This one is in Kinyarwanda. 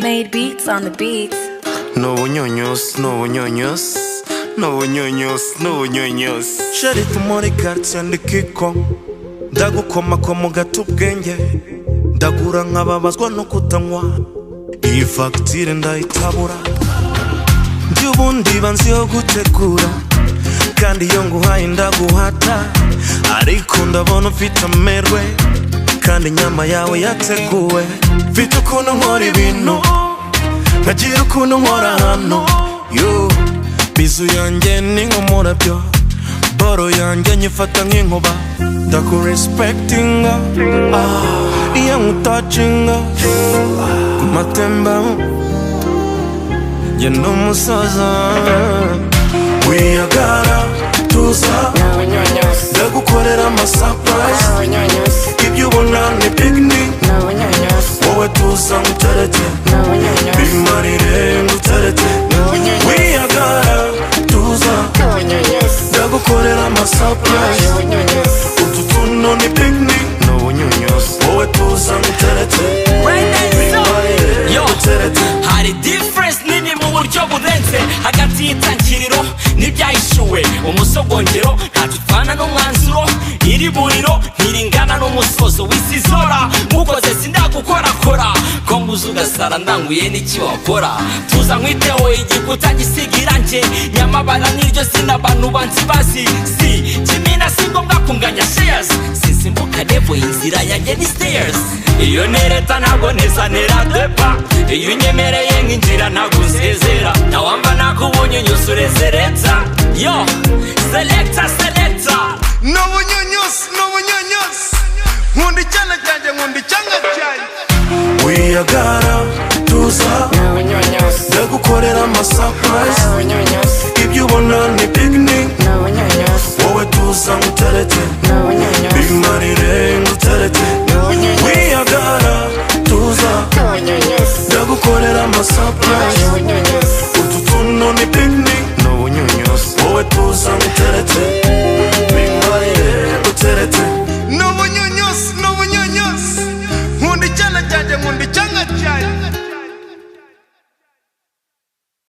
Made beats on the beats. No ñoños, no ñoños, no ñoños, no ñoños. Shari tumori quartier ndikiko ndagukoma ko mu gato ubwenge ndagura nkababazwa no kutanywa iyi facture ndayitabura ndi ubundi banzi yo gutegura kandi iyo nguhaye ndaguhata ariko ndabona ufite amerwe kandi inyama yawe yateguwe mfite ukuntu nkora ibintu nkagira ukuntu nkora hano yo bizu yanjye ni nk'umurabyo boro yanjye nyifata nk'inkuba ndakurespectinga iyo nkutacinga ku matemba njye n'umusaza wiyagara tuza ndagukorera amasurprise ibyo ubona ni picnic wowe tuza nguterete bimarire nguterete wiyagara tuza ndagukorera amasurprise utu tuno ni picnic wowe tuza nguterete bimarire nguterete. Hari difference nini mu buryo burenze hagati y'itangiriro n'ibyahishuwe umusogongero ntadupfana n'umwanzuro iri buriro ntiringana n'umusozo wisizora mukoze sindagukorakora ko mbuze ugasara ndanguye n'iki wakora tuza nkwiteho igikuta gisigira nje nyamabara n'iryo zina abantu banzi bazi si kimina si ngombwa kunganya shares sinsimbuka level inzira yanjye ni stairs iyo nereta ntabwo nezanera depa iyo unyemereye nk'injira ntabwo nsezera nawamba nakubonye nyuze urezereta yo selecta no bunyunyus nkunda icyana cyanjye nkunda icyanga cyanjye wiyagara tuza ndagukorera amasurprise ibyo ubona ni picnic wowe tuza nguterete bimarire nguterete